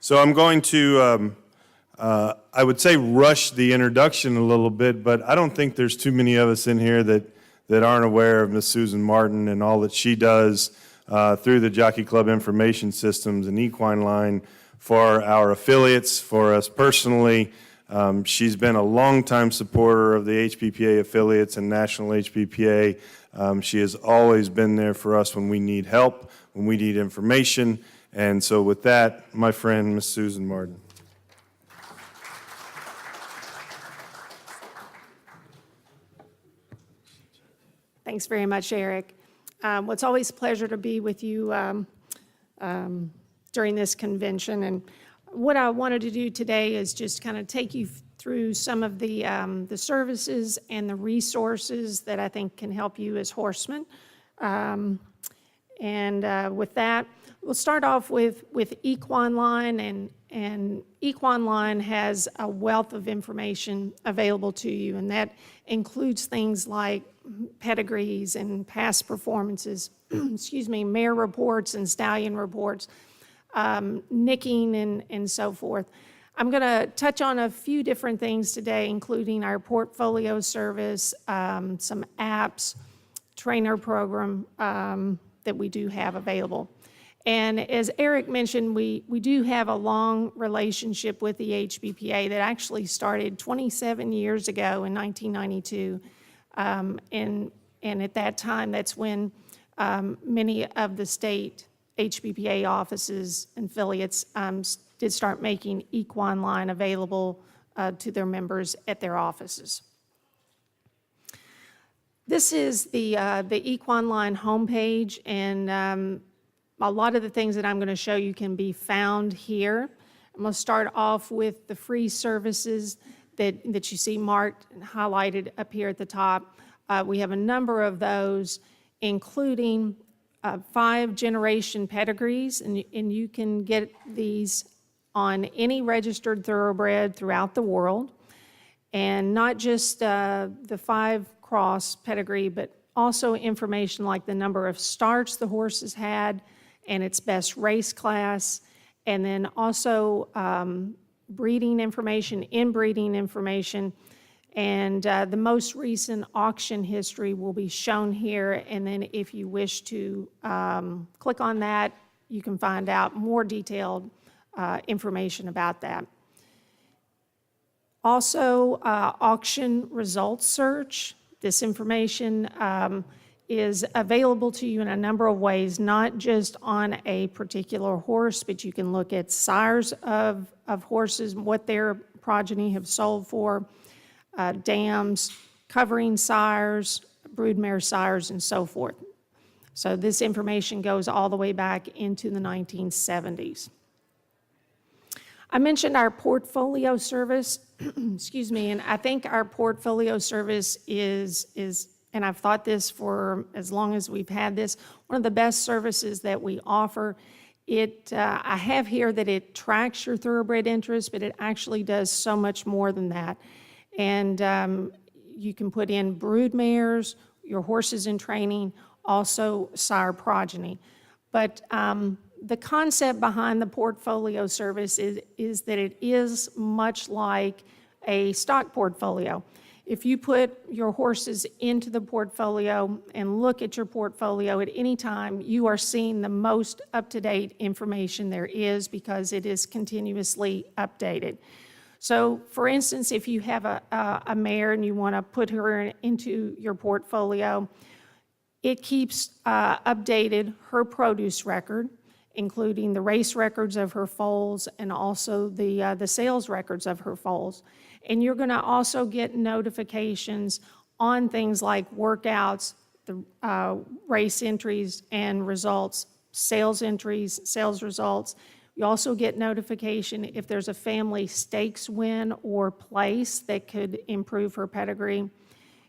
So I'm going to, I would say, rush the introduction a little bit, but I don't think there's too many of us in here that aren't aware of Miss Susan Martin and all that she does through the Jockey Club information systems and Equineline for our affiliates, for us personally. She's been a longtime supporter of the HBPA affiliates and National HBPA. She has always been there for us when we need help, when we need information. And so with that, my friend, Miss Susan Martin. Thanks very much, Eric. Well, it's always a pleasure to be with you during this convention. And what I wanted to do today is just kind of take you through some of the services and the resources that I think can help you as horsemen. With that, we'll start off with Equineline, and Equineline has a wealth of information available to you, and that includes things like pedigrees and past performances, excuse me, mare reports and stallion reports, nicking and so forth. I'm going to touch on a few different things today, including our portfolio service, some apps, trainer program that we do have available. And as Eric mentioned, we do have a long relationship with the HBPA that actually started 27 years ago in 1992. And at that time, that's when many of the state HBPA offices and affiliates did start making Equineline available to their members at their offices. This is the Equineline homepage, and a lot of the things that I'm going to show you can be found here. I'm going to start off with the free services that you see marked and highlighted up here at the top. We have a number of those, including 5-generation pedigrees, and you can get these on any registered thoroughbred throughout the world, and not just the 5-cross pedigree, but also information like the number of starts the horse has had and its best race class, and then also breeding information, inbreeding information, and the most recent auction history will be shown here, and then if you wish to click on that, you can find out more detailed information about that. Also, auction results search. This information is available to you in a number of ways, not just on a particular horse, but you can look at sires of horses, what their progeny have sold for, dams, covering sires, broodmare sires, and so forth. So this information goes all the way back into the 1970s. I mentioned our portfolio service, excuse me, and I think our portfolio service is, and I've thought this for as long as we've had this, one of the best services that we offer. I have here that it tracks your thoroughbred interest, but it actually does so much more than that. And you can put in brood mares, your horses in training, also sire progeny. But the concept behind the portfolio service is that it is much like a stock portfolio. If you put your horses into the portfolio and look at your portfolio at any time, you are seeing the most up-to-date information there is because it is continuously updated. So, for instance, if you have a mare and you want to put her into your portfolio, it keeps updated her produce record, including the race records of her foals and also the sales records of her foals. And you're going to also get notifications on things like workouts, the race entries and results, sales entries, sales results. You also get notification if there's a family stakes win or place that could improve her pedigree.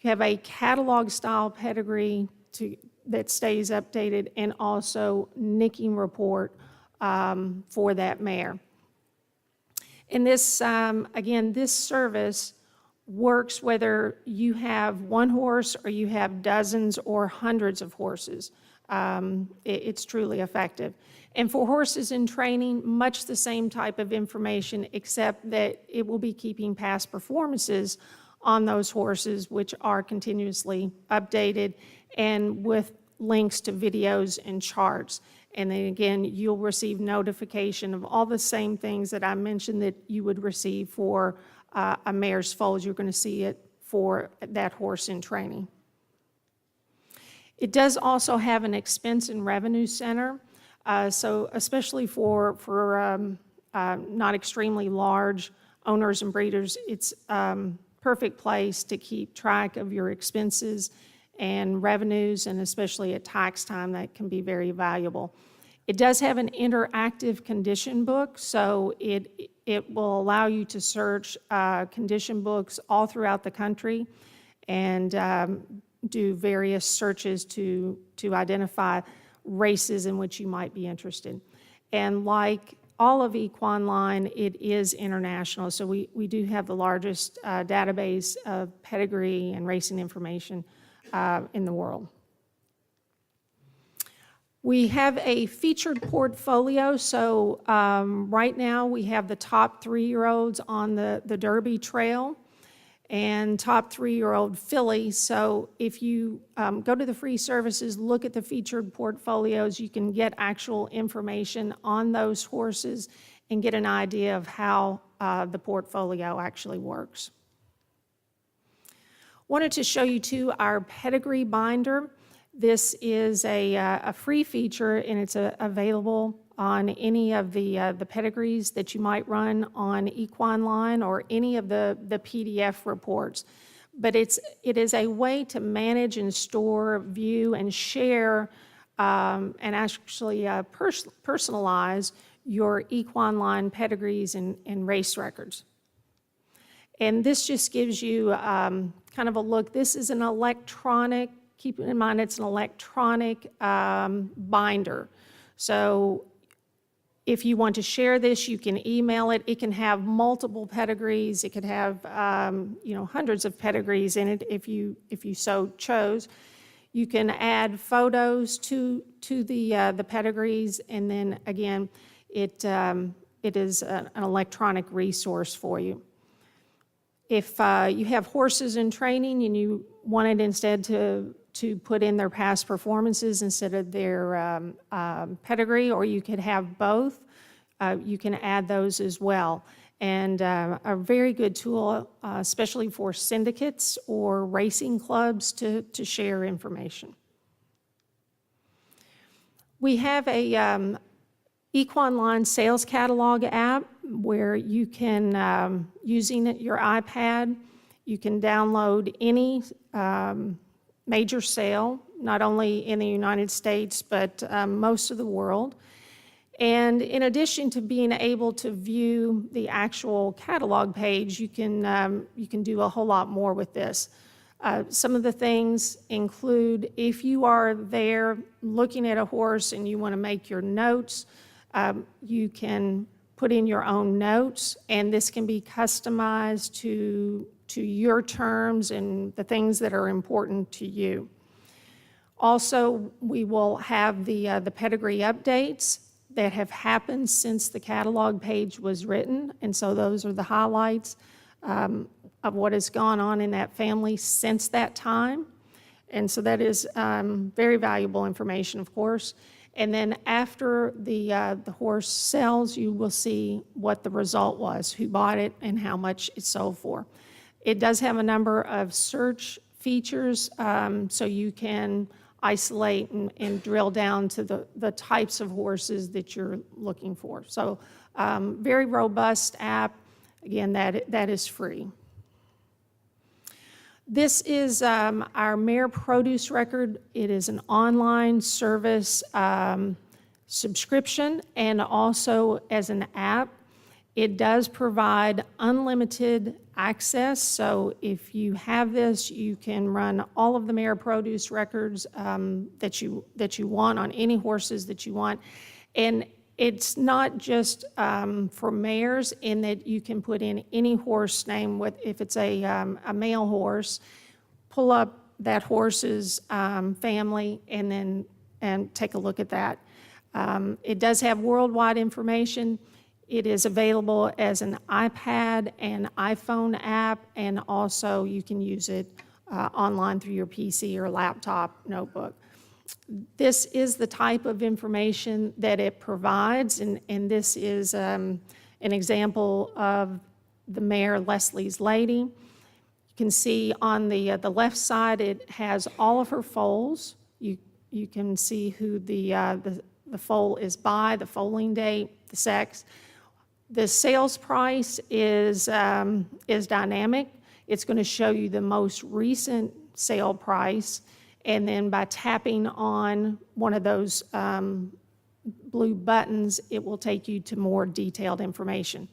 You have a catalog style pedigree that stays updated, and also nicking report for that mare. And this, again, this service works whether you have one horse or you have dozens or hundreds of horses. it's truly effective. And for horses in training, much the same type of information, except that it will be keeping past performances on those horses, which are continuously updated, and with links to videos and charts. And then again, you'll receive notification of all the same things that I mentioned that you would receive for a mare's foals. You're going to see it for that horse in training. It does also have an expense and revenue center. So especially for not extremely large owners and breeders, it's perfect place to keep track of your expenses and revenues, and especially at tax time, that can be very valuable. It does have an interactive condition book, so it will allow you to search condition books all throughout the country and do various searches to identify races in which you might be interested. And like all of Equineline, it is international, so we do have the largest database of pedigree and racing information in the world. We have a featured portfolio, so right now we have the top 3-year-olds on the Derby Trail and top 3-year-old fillies. So if you go to the free services, look at the featured portfolios, you can get actual information on those horses and get an idea of how the portfolio actually works. Wanted to show you too our pedigree binder. This is a free feature, and it's available on any of the pedigrees that you might run on Equineline or any of the PDF reports. But it is a way to manage and store, view, and share, and actually personalize your Equineline pedigrees and race records. And this just gives you kind of a look. This is an electronic, keep in mind it's an electronic binder. So if you want to share this, you can email it. It can have multiple pedigrees. It could have hundreds of pedigrees in it if you so chose. You can add photos to the pedigrees, and then again, it is an electronic resource for you. If you have horses in training and you wanted instead to put in their past performances instead of their pedigree, or you could have both, you can add those as well. And a very good tool, especially for syndicates or racing clubs to share information. We have a Equineline sales catalog app where you can, using your iPad, you can download any major sale, not only in the United States, but most of the world. And in addition to being able to view the actual catalog page, you can do a whole lot more with this. Some of the things include, if you are there looking at a horse and you want to make your notes, you can put in your own notes, and this can be customized to your terms and the things that are important to you. Also, we will have the pedigree updates that have happened since the catalog page was written, and so those are the highlights of what has gone on in that family since that time. And so that is very valuable information, of course. And then after the horse sells, you will see what the result was, who bought it, and how much it sold for. It does have a number of search features, so you can isolate and drill down to the types of horses that you're looking for. So very robust app. Again, that is free. This is our mare produce record. It is an online service subscription, and also as an app. It does provide unlimited access, so if you have this, you can run all of the mare produce records that you want on any horses that you want. And it's not just for mares, in that you can put in any horse name. If it's a male horse, pull up that horse's family, and then and take a look at that. It does have worldwide information. It is available as an iPad and iPhone app, and also you can use it online through your PC or laptop notebook. This is the type of information that it provides, and this is an example of the Mayor Leslie's Lady. You can see on the left side, it has all of her foals. You can see who the foal is by, the foaling date, the sex. The sales price is dynamic. It's going to show you the most recent sale price, and then by tapping on one of those blue buttons, it will take you to more detailed information.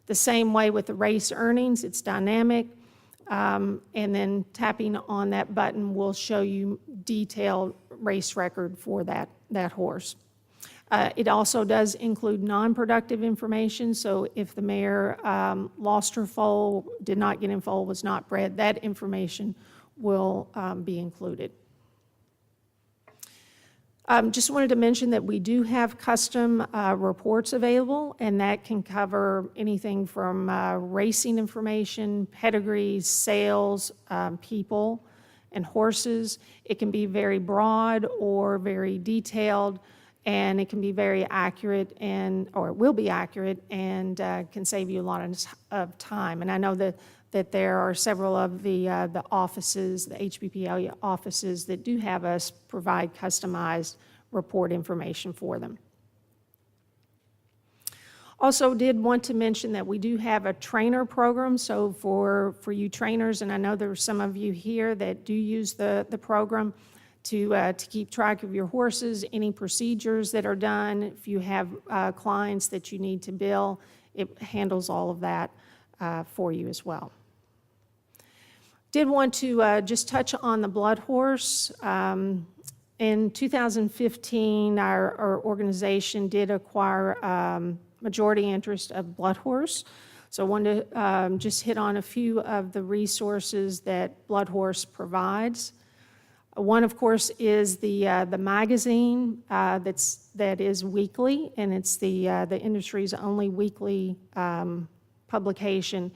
The same way with the race earnings, it's dynamic, and then tapping on that button will show you detailed race record for that horse. It also does include non-productive information, so if the mare lost her foal, did not get in foal, was not bred, that information will be included. Just wanted to mention that we do have custom reports available, and that can cover anything from racing information, pedigrees, sales, people, and horses. It can be very broad or very detailed, and it can be very accurate, or it will be accurate, and can save you a lot of time. And I know that there are several of the offices, the HBPA offices, that do have us provide customized report information for them. Also did want to mention that we do have a trainer program, so for you trainers, and I know there are some of you here that do use the program to keep track of your horses, any procedures that are done, if you have clients that you need to bill, it handles all of that for you as well. Did want to just touch on the blood horse. In 2015, our organization did acquire majority interest of blood horse. So I wanted to just hit on a few of the resources that blood horse provides. One, of course, is the magazine that is weekly, and it's the industry's only weekly publication,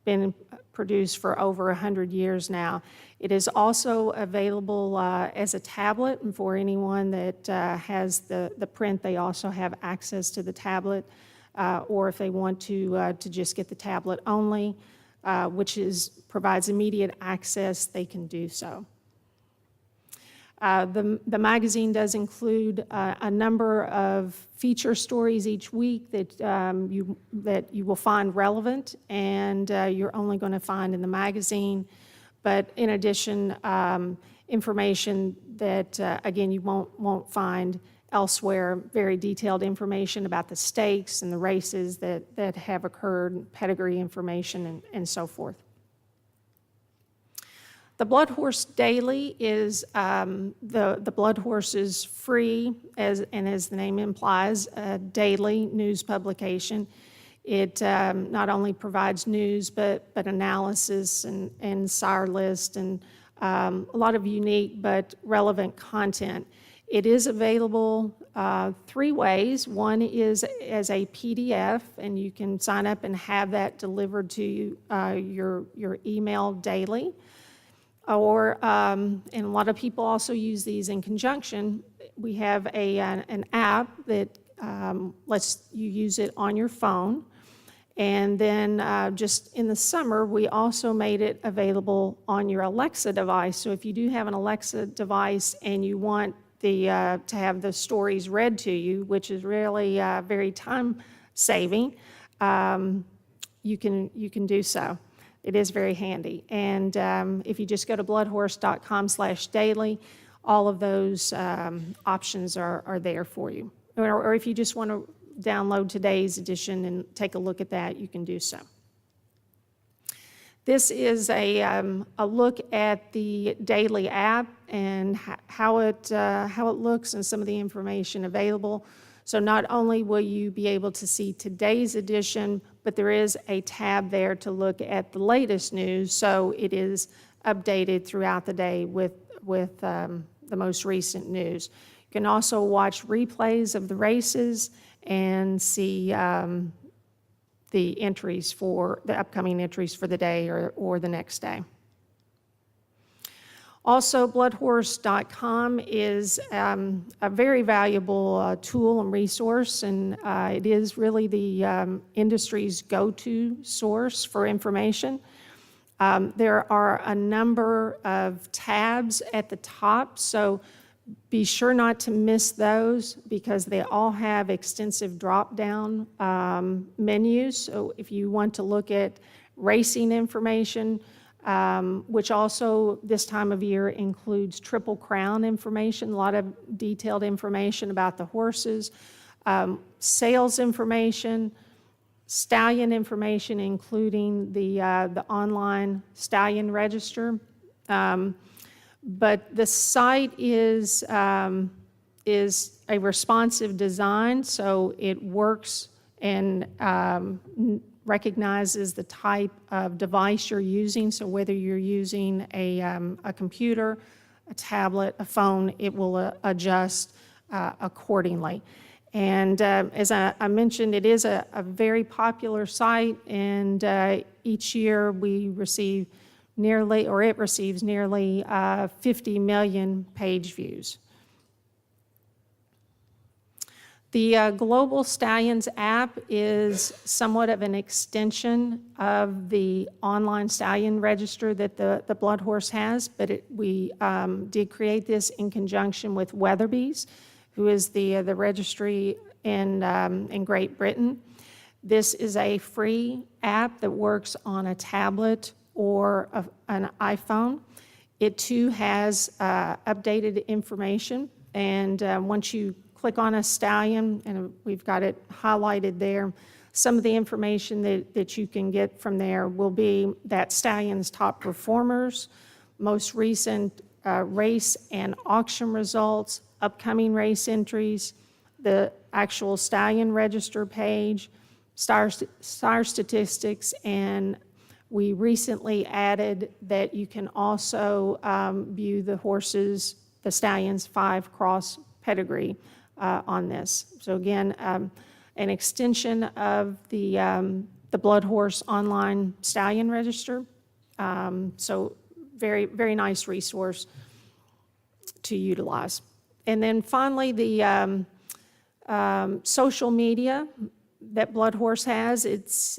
been produced for over 100 years now. It is also available as a tablet, and for anyone that has the print, they also have access to the tablet, or if they want to just get the tablet only, which provides immediate access, they can do so. The magazine does include a number of feature stories each week that you will find relevant, and you're only going to find in the magazine. But in addition, information that again you won't find elsewhere. Very detailed information about the stakes and the races that have occurred, pedigree information, and so forth. The Blood Horse Daily is, the Blood Horse is free, as the name implies, a daily news publication. It not only provides news, but analysis and sire list and a lot of unique but relevant content. It is available 3 ways. One is as a PDF, and you can sign up and have that delivered to you, your email daily. Or, and a lot of people also use these in conjunction. We have an app that lets you use it on your phone. And then just in the summer, we also made it available on your Alexa device. So if you do have an Alexa device and you want to have the stories read to you, which is really very time-saving, you can do so. It is very handy. And if you just go to bloodhorse.com/daily, all of those options are there for you. Or if you just want to download today's edition and take a look at that, you can do so. This is a look at the daily app and how it looks and some of the information available. So not only will you be able to see today's edition, but there is a tab there to look at the latest news, so it is updated throughout the day with the most recent news. can also watch replays of the races and see the entries for the upcoming entries for the day or the next day. Also, bloodhorse.com is a very valuable tool and resource, and it is really the industry's go-to source for information. There are a number of tabs at the top, so be sure not to miss those because they all have extensive drop-down menus. So if you want to look at racing information, which also this time of year includes Triple Crown information, a lot of detailed information about the horses, sales information, stallion information, including the online stallion register. But the site is a responsive design, so it works and recognizes the type of device you're using. So whether you're using a computer, a tablet, a phone, it will adjust accordingly. And as I mentioned, it is a very popular site, and each year we receive nearly, or it receives nearly 50 million page views. The Global Stallions app is somewhat of an extension of the online stallion register that the Blood Horse has, but we did create this in conjunction with Weatherby's, who is the registry in Great Britain. This is a free app that works on a tablet or an iPhone. It too has updated information, and once you click on a stallion, and we've got it highlighted there, some of the information that you can get from there will be that stallion's top performers, most recent race and auction results, upcoming race entries, the actual stallion register page, star statistics, and we recently added that you can also view the stallion's 5-cross pedigree on this. So again, an extension of the Blood Horse online stallion register. So very, very nice resource to utilize. And then finally, the social media that Blood Horse has, it's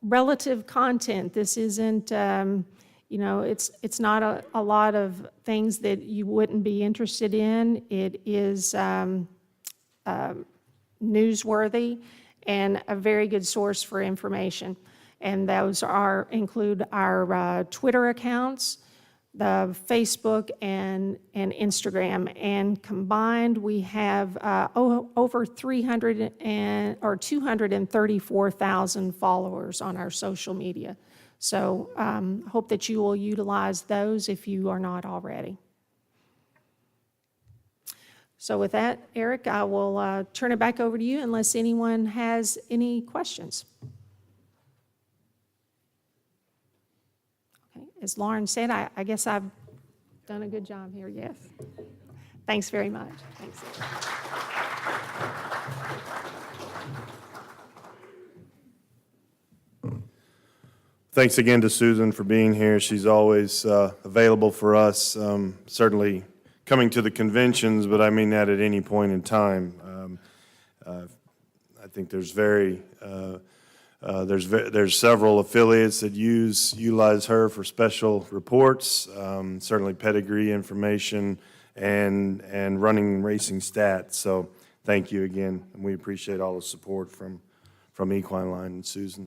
relative content. This isn't, it's not a lot of things that you wouldn't be interested in. It is newsworthy and a very good source for information. And those include our Twitter accounts, the Facebook and Instagram, and combined we have over 234,000 followers on our social media. So hope that you will utilize those if you are not already. So with that, Eric, I will turn it back over to you unless anyone has any questions. As Lauren said, I guess I've done a good job here, yes. Thanks very much. Thanks. Thanks again to Susan for being here. She's always available for us, certainly coming to the conventions, but I mean that at any point in time. I think there's there's several affiliates that utilize her for special reports, certainly pedigree information and running racing stats. So thank you again, and we appreciate all the support from Equineline and Susan.